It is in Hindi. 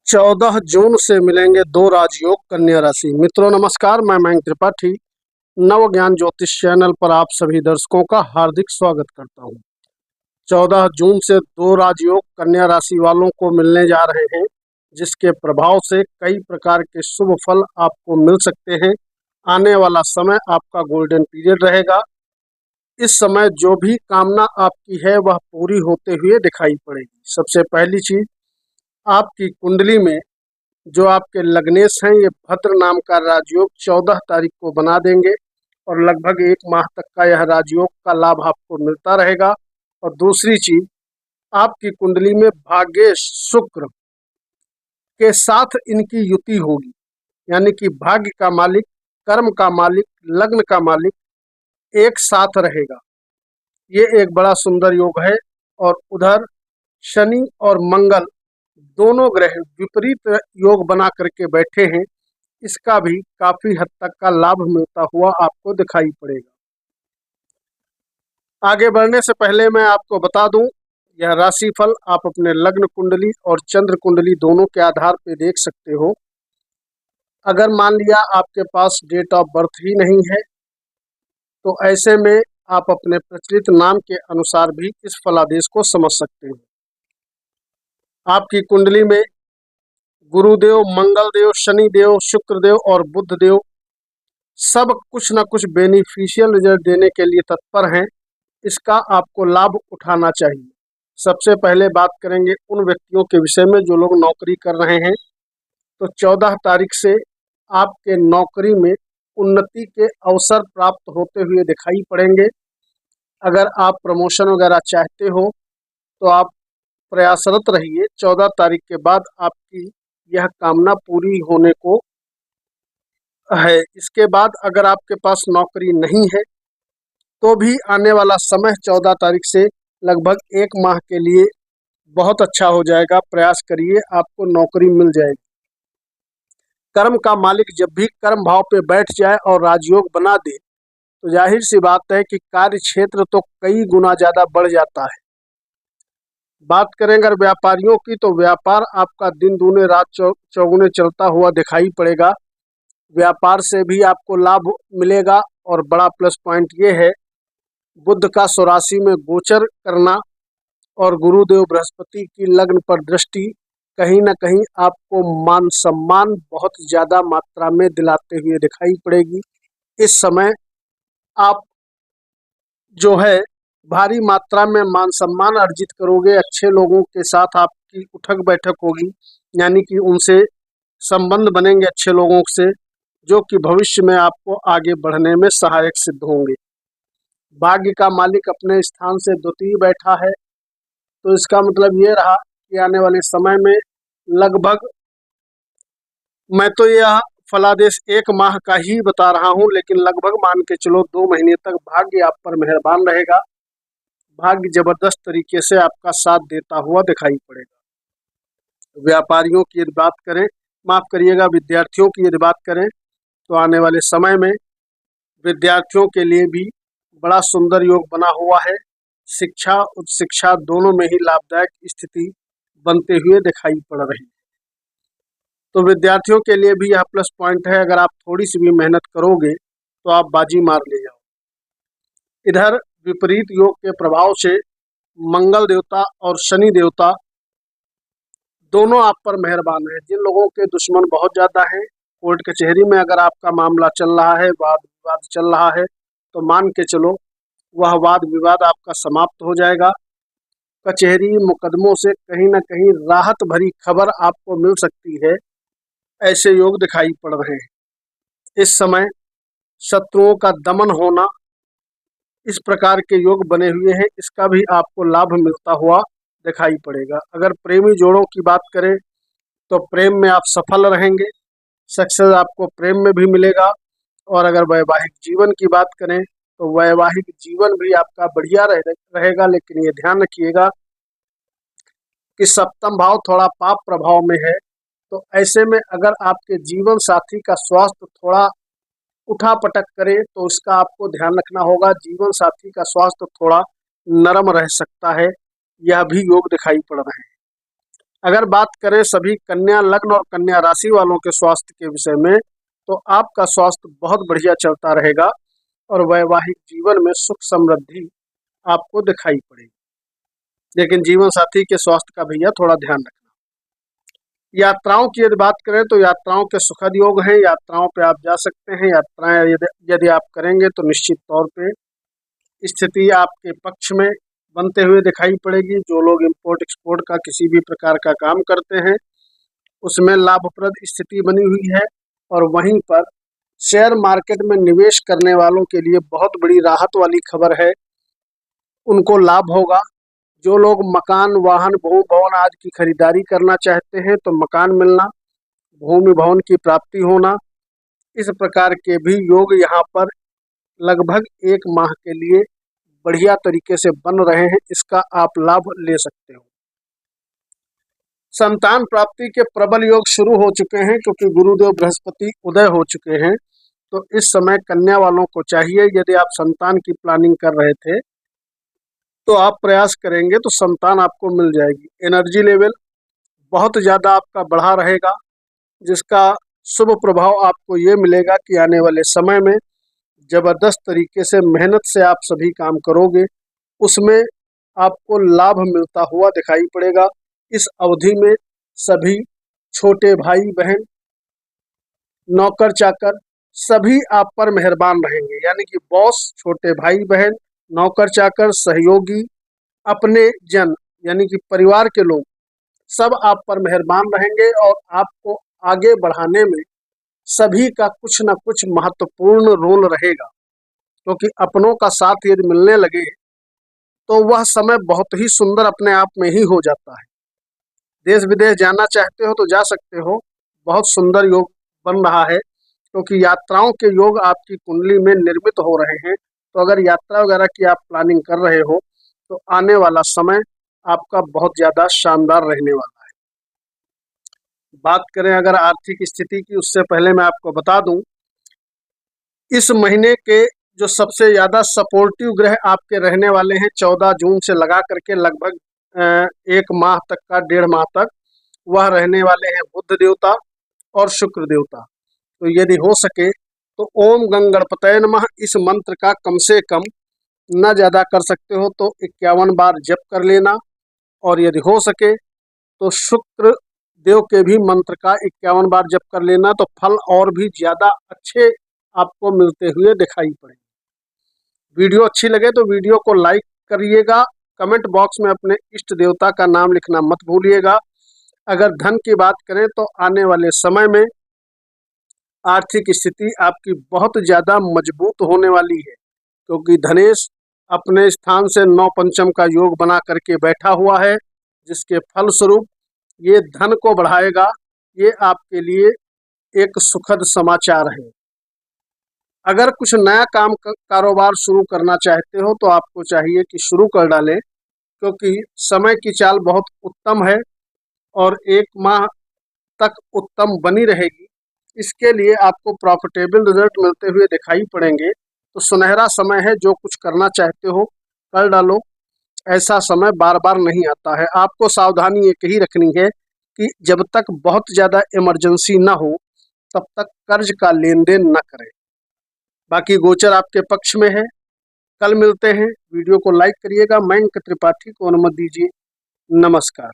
14 जून से मिलेंगे दो राजयोग कन्या राशि। मित्रों नमस्कार, मैं मयंक त्रिपाठी नव ज्ञान ज्योतिष चैनल पर आप सभी दर्शकों का हार्दिक स्वागत करता हूं। 14 जून से दो राजयोग कन्या राशि वालों को मिलने जा रहे हैं, जिसके प्रभाव से कई प्रकार के शुभ फल आपको मिल सकते हैं। आने वाला समय आपका गोल्डन पीरियड रहेगा। इस समय जो भी कामना आपकी है वह पूरी होते हुए दिखाई पड़ेगी। सबसे पहली चीज, आपकी कुंडली में जो आपके लग्नेश हैं, ये भद्र नाम का राजयोग 14 तारीख को बना देंगे और लगभग 1 माह तक का यह राजयोग का लाभ आपको मिलता रहेगा। और दूसरी चीज, आपकी कुंडली में भाग्येश शुक्र के साथ इनकी युति होगी, यानी कि भाग्य का मालिक, कर्म का मालिक, लग्न का मालिक एक साथ रहेगा। ये एक बड़ा सुंदर योग है। और उधर शनि और मंगल दोनों ग्रह विपरीत योग बना करके बैठे हैं, इसका भी काफी हद तक का लाभ मिलता हुआ आपको दिखाई पड़ेगा। आगे बढ़ने से पहले मैं आपको बता दूं, यह राशिफल आप अपने लग्न कुंडली और चंद्र कुंडली दोनों के आधार पर देख सकते हो। अगर मान लिया आपके पास डेट ऑफ बर्थ ही नहीं है, तो ऐसे में आप अपने प्रचलित नाम के अनुसार भी इस फलादेश को समझ सकते हैं। आपकी कुंडली में गुरुदेव, मंगलदेव, शनिदेव, शुक्रदेव और बुधदेव सब कुछ न कुछ बेनिफिशियल रिजल्ट देने के लिए तत्पर हैं। इसका आपको लाभ उठाना चाहिए। सबसे पहले बात करेंगे उन व्यक्तियों के विषय में जो लोग नौकरी कर रहे हैं। तो 14 तारीख से आपके नौकरी में उन्नति के अवसर प्राप्त होते हुए दिखाई पड़ेंगे। अगर आप प्रमोशन वगैरह चाहते हो तो आप प्रयासरत रहिए। 14 तारीख के बाद आपकी यह कामना पूरी होने को है। इसके बाद अगर आपके पास नौकरी नहीं है तो भी आने वाला समय 14 तारीख से लगभग 1 माह के लिए बहुत अच्छा हो जाएगा। प्रयास करिए, आपको नौकरी मिल जाएगी। कर्म का मालिक जब भी कर्म भाव पे बैठ जाए और राजयोग बना दे, तो जाहिर सी बात है कि कार्य क्षेत्र तो कई गुना ज्यादा बढ़ जाता है। बात करें अगर व्यापारियों की, तो व्यापार आपका दिन दूने रात चौगुने चलता हुआ दिखाई पड़ेगा। व्यापार से भी आपको लाभ मिलेगा। और बड़ा प्लस पॉइंट ये है, बुध का स्वराशि में गोचर करना और गुरुदेव बृहस्पति की लग्न पर दृष्टि कहीं ना कहीं आपको मान सम्मान बहुत ज्यादा मात्रा में दिलाते हुए दिखाई पड़ेगी। इस समय आप जो है भारी मात्रा में मान सम्मान अर्जित करोगे। अच्छे लोगों के साथ आपकी उठक बैठक होगी, यानी कि उनसे संबंध बनेंगे अच्छे लोगों से, जो कि भविष्य में आपको आगे बढ़ने में सहायक सिद्ध होंगे। भाग्य का मालिक अपने स्थान से द्वितीय बैठा है, तो इसका मतलब ये रहा कि आने वाले समय में लगभग, मैं तो यह फलादेश 1 माह का ही बता रहा हूं, लेकिन लगभग मान के चलो 2 महीने तक भाग्य आप पर मेहरबान रहेगा। भाग्य जबरदस्त तरीके से आपका साथ देता हुआ दिखाई पड़ेगा। व्यापारियों की यदि बात करें, माफ करिएगा, विद्यार्थियों की यदि बात करें, तो आने वाले समय में विद्यार्थियों के लिए भी बड़ा सुंदर योग बना हुआ है। शिक्षा, उच्च शिक्षा दोनों में ही लाभदायक स्थिति बनते हुए दिखाई पड़ रही है। तो विद्यार्थियों के लिए भी यह प्लस पॉइंट है। अगर आप थोड़ी सी भी मेहनत करोगे तो आप बाजी मार ले जाओ। इधर विपरीत योग के प्रभाव से मंगल देवता और शनि देवता दोनों आप पर मेहरबान है। जिन लोगों के दुश्मन बहुत ज्यादा हैं, कोर्ट कचहरी में अगर आपका मामला चल रहा है, वाद विवाद चल रहा है, तो मान के चलो वह वाद विवाद आपका समाप्त हो जाएगा। कचहरी मुकदमों से कहीं ना कहीं राहत भरी खबर आपको मिल सकती है। ऐसे योग दिखाई पड़ रहे हैं। इस समय शत्रुओं का दमन होना, इस प्रकार के योग बने हुए हैं, इसका भी आपको लाभ मिलता हुआ दिखाई पड़ेगा। अगर प्रेमी जोड़ों की बात करें तो प्रेम में आप सफल रहेंगे, सक्सेस आपको प्रेम में भी मिलेगा। और अगर वैवाहिक जीवन की बात करें तो वैवाहिक जीवन भी आपका बढ़िया रहेगा। लेकिन ये ध्यान रखिएगा कि सप्तम भाव थोड़ा पाप प्रभाव में है, तो ऐसे में अगर आपके जीवन साथी का स्वास्थ्य थोड़ा उठा पटक करे तो इसका आपको ध्यान रखना होगा। जीवन साथी का स्वास्थ्य थोड़ा नरम रह सकता है, यह भी योग दिखाई पड़ रहे हैं। अगर बात करें सभी कन्या लग्न और कन्या राशि वालों के स्वास्थ्य के विषय में, तो आपका स्वास्थ्य बहुत बढ़िया चलता रहेगा और वैवाहिक जीवन में सुख समृद्धि आपको दिखाई पड़ेगी। लेकिन जीवन साथी के स्वास्थ्य का भैया थोड़ा ध्यान रखना। यात्राओं की यदि बात करें तो यात्राओं के सुखद योग हैं, यात्राओं पे आप जा सकते हैं। यात्राएं यदि आप करेंगे तो निश्चित तौर पे स्थिति आपके पक्ष में बनते हुए दिखाई पड़ेगी। जो लोग इंपोर्ट एक्सपोर्ट का किसी भी प्रकार का काम करते हैं उसमें लाभप्रद स्थिति बनी हुई है। और वहीं पर शेयर मार्केट में निवेश करने वालों के लिए बहुत बड़ी राहत वाली खबर है, उनको लाभ होगा। जो लोग मकान, वाहन, भू भवन आदि की खरीदारी करना चाहते हैं तो मकान मिलना, भूमि भवन की प्राप्ति होना, इस प्रकार के भी योग यहाँ पर लगभग 1 माह के लिए बढ़िया तरीके से बन रहे हैं। इसका आप लाभ ले सकते हो। संतान प्राप्ति के प्रबल योग शुरू हो चुके हैं क्योंकि गुरुदेव बृहस्पति उदय हो चुके हैं। तो इस समय कन्या वालों को चाहिए, यदि आप संतान की प्लानिंग कर रहे थे तो आप प्रयास करेंगे तो संतान आपको मिल जाएगी। एनर्जी लेवल बहुत ज़्यादा आपका बढ़ा रहेगा, जिसका शुभ प्रभाव आपको ये मिलेगा कि आने वाले समय में ज़बरदस्त तरीके से मेहनत से आप सभी काम करोगे, उसमें आपको लाभ मिलता हुआ दिखाई पड़ेगा। इस अवधि में सभी छोटे भाई बहन, नौकर चाकर सभी आप पर मेहरबान रहेंगे। यानी कि बॉस, छोटे भाई बहन, नौकर चाकर, सहयोगी, अपने जन यानी कि परिवार के लोग सब आप पर मेहरबान रहेंगे और आपको आगे बढ़ाने में सभी का कुछ न कुछ महत्वपूर्ण रोल रहेगा। क्योंकि अपनों का साथ यदि मिलने लगे तो वह समय बहुत ही सुंदर अपने आप में ही हो जाता है। देश विदेश जाना चाहते हो तो जा सकते हो, बहुत सुंदर योग बन रहा है क्योंकि यात्राओं के योग आपकी कुंडली में निर्मित हो रहे हैं। तो अगर यात्रा वगैरह की आप प्लानिंग कर रहे हो तो आने वाला समय आपका बहुत ज़्यादा शानदार रहने वाला है। बात करें अगर आर्थिक स्थिति की, उससे पहले मैं आपको बता दूं, इस महीने के जो सबसे ज़्यादा सपोर्टिव ग्रह आपके रहने वाले हैं 14 जून से लगा करके लगभग 1 माह तक का, 1.5 माह तक, वह रहने वाले हैं बुध देवता और शुक्र देवता। तो यदि हो सके तो ओम गंग गणपतये नमः इस मंत्र का कम से कम, न ज़्यादा कर सकते हो तो 51 बार जप कर लेना। और यदि हो सके तो शुक्र देव के भी मंत्र का 51 बार जप कर लेना, तो फल और भी ज़्यादा अच्छे आपको मिलते हुए दिखाई पड़ेंगे। वीडियो अच्छी लगे तो वीडियो को लाइक करिएगा। कमेंट बॉक्स में अपने इष्ट देवता का नाम लिखना मत भूलिएगा। अगर धन की बात करें तो आने वाले समय में आर्थिक स्थिति आपकी बहुत ज़्यादा मजबूत होने वाली है क्योंकि धनेश अपने स्थान से 9 पंचम का योग बना करके बैठा हुआ है, जिसके फलस्वरूप ये धन को बढ़ाएगा। ये आपके लिए एक सुखद समाचार है। अगर कुछ नया काम कारोबार शुरू करना चाहते हो तो आपको चाहिए कि शुरू कर डालें क्योंकि समय की चाल बहुत उत्तम है और 1 माह तक उत्तम बनी रहेगी। इसके लिए आपको प्रॉफिटेबल रिजल्ट मिलते हुए दिखाई पड़ेंगे। तो सुनहरा समय है, जो कुछ करना चाहते हो कर डालो। ऐसा समय बार बार नहीं आता है। आपको सावधानी एक ही रखनी है कि जब तक बहुत ज़्यादा इमरजेंसी ना हो तब तक कर्ज का लेन देन न करें। बाकी गोचर आपके पक्ष में है। कल मिलते हैं। वीडियो को लाइक करिएगा। मयंक त्रिपाठी को अनुमति दीजिए। नमस्कार।